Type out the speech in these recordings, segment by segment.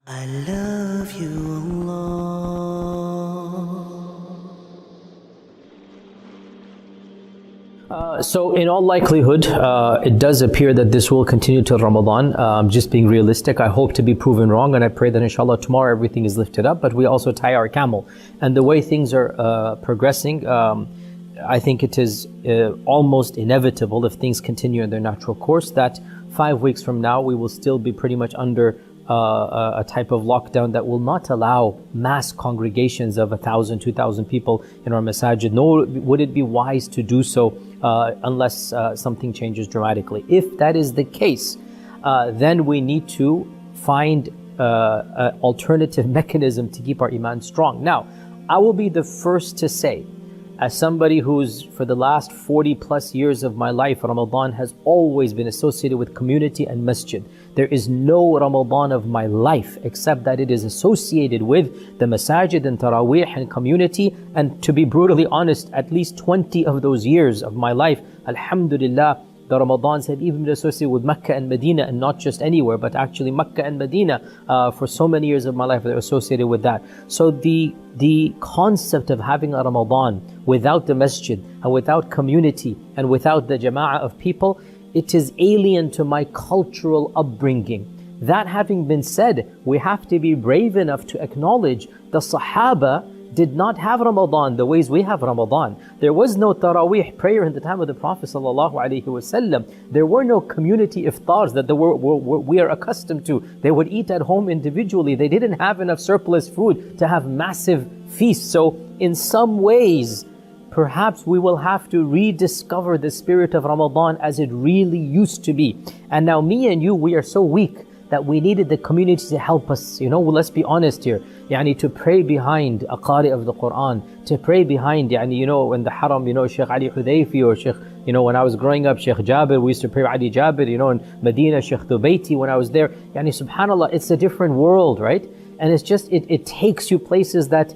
I love you, Allah. So in all likelihood, it does appear that this will continue till Ramadan. Just being realistic, I hope to be proven wrong, and I pray that inshallah tomorrow everything is lifted up, but we also tie our camel. And the way things are progressing, I think it is almost inevitable, if things continue in their natural course, that 5 weeks from now we will still be pretty much under a type of lockdown that will not allow mass congregations of 1,000, 2,000 people in our masajid, nor would it be wise to do so unless something changes dramatically. If that is the case, then we need to find an alternative mechanism to keep our iman strong. Now, I will be the first to say, as somebody who's, for the last 40 plus years of my life, Ramadan has always been associated with community and masjid. There is no Ramadan of my life except that it is associated with the masajid and taraweeh and community. And to be brutally honest, at least 20 of those years of my life, alhamdulillah, the Ramadans have even been associated with Mecca and Medina, and not just anywhere, but actually Mecca and Medina. For so many years of my life, they're associated with that. So the concept of having a Ramadan without the masjid and without community and without the jama'ah of people, it is alien to my cultural upbringing. That having been said, we have to be brave enough to acknowledge the Sahaba did not have Ramadan the ways we have Ramadan. There was no Taraweeh prayer in the time of the Prophet ﷺ. There were no community iftars that we are accustomed to. They would eat at home individually. They didn't have enough surplus food to have massive feasts. So in some ways, perhaps we will have to rediscover the spirit of Ramadan as it really used to be. And now me and you, we are so weak that we needed the community to help us. Let's be honest here. To pray behind a qari of the Quran, to pray behind, in the haram, Sheikh Ali Hudayfi, or Sheikh, when I was growing up, Sheikh Jabir, we used to pray Ali Jabir, in Medina, Sheikh Thubayti, when I was there. Subhanallah, it's a different world, right? And it's just, it takes you places that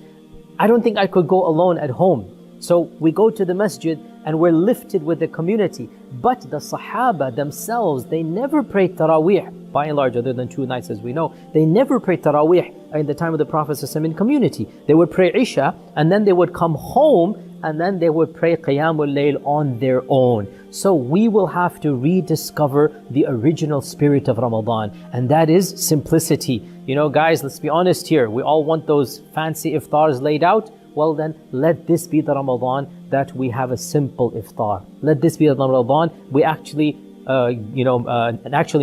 I don't think I could go alone at home. So we go to the masjid and we're lifted with the community. But the Sahaba themselves, they never prayed Taraweeh, by and large, other than 2 nights as we know. They never prayed Taraweeh in the time of the Prophet ﷺ in community. They would pray Isha, and then they would come home, and then they would pray Qiyamul Layl on their own. So we will have to rediscover the original spirit of Ramadan, and that is simplicity. Guys, let's be honest here. We all want those fancy iftars laid out. Well then, let this be the Ramadan that we have a simple iftar. Let this be the Ramadan we actually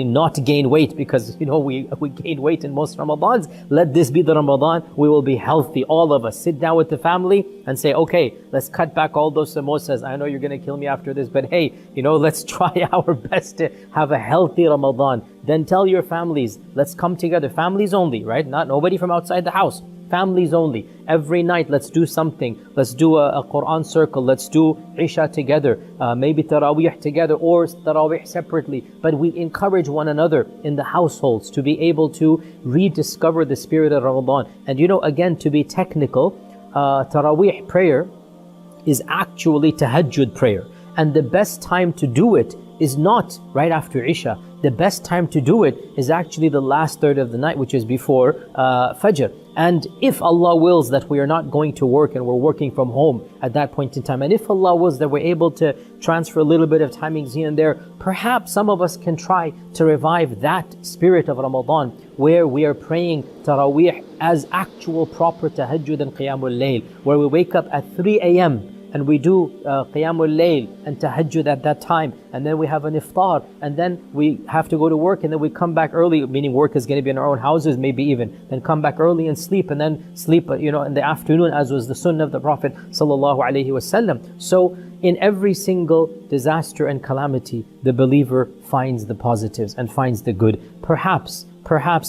not gain weight, because we gain weight in most Ramadans. Let this be the Ramadan we will be healthy, all of us. Sit down with the family and say, okay, let's cut back all those samosas. I know you're going to kill me after this, but hey, let's try our best to have a healthy Ramadan. Then tell your families, let's come together. Families only, right? Not nobody from outside the house. Families only. Every night, let's do something. Let's do a Quran circle. Let's do Isha together. Maybe Taraweeh together, or Taraweeh separately. But we encourage one another in the households to be able to rediscover the spirit of Ramadan. And again, to be technical, Taraweeh prayer is actually Tahajjud prayer. And the best time to do it is not right after Isha. The best time to do it is actually the last third of the night, which is before Fajr. And if Allah wills that we are not going to work and we're working from home at that point in time, and if Allah wills that we're able to transfer a little bit of timings here and there, perhaps some of us can try to revive that spirit of Ramadan, where we are praying Taraweeh as actual proper Tahajjud and Qiyamul Layl, where we wake up at 3 a.m. and we do Qiyamul Layl and Tahajjud at that time, and then we have an iftar, and then we have to go to work, and then we come back early, meaning work is going to be in our own houses maybe even, then come back early and sleep, and then sleep in the afternoon, as was the sunnah of the Prophet ﷺ. So in every single disaster and calamity, the believer finds the positives and finds the good. Perhaps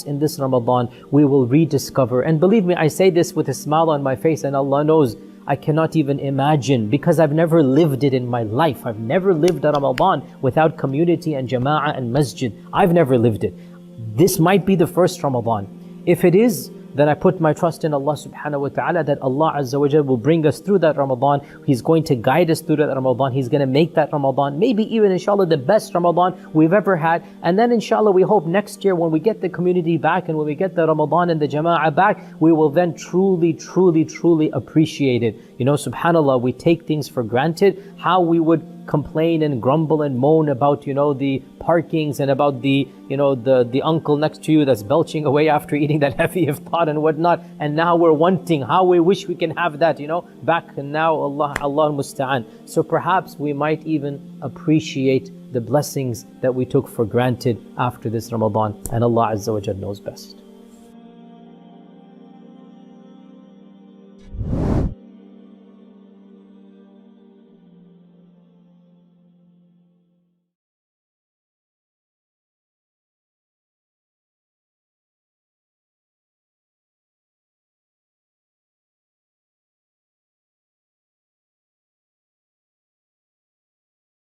in this Ramadan we will rediscover, and believe me, I say this with a smile on my face, and Allah knows I cannot even imagine, because I've never lived it in my life. I've never lived a Ramadan without community and jama'ah and masjid. I've never lived it. This might be the first Ramadan. If it is, then I put my trust in Allah subhanahu wa ta'ala that Allah Azza wa Jal will bring us through that Ramadan. He's going to guide us through that Ramadan. He's going to make that Ramadan, maybe even inshallah the best Ramadan we've ever had. And then inshallah we hope next year when we get the community back and when we get the Ramadan and the Jama'ah back, we will then truly appreciate it. You know, subhanAllah, we take things for granted. How we would complain and grumble and moan about, you know, the parkings and about the, you know, the uncle next to you that's belching away after eating that heavy iftar and whatnot. And now we're wanting, how we wish we can have that, you know, back. And now Allah musta'an. So perhaps we might even appreciate the blessings that we took for granted after this Ramadan. And Allah Azza wa Jal knows best.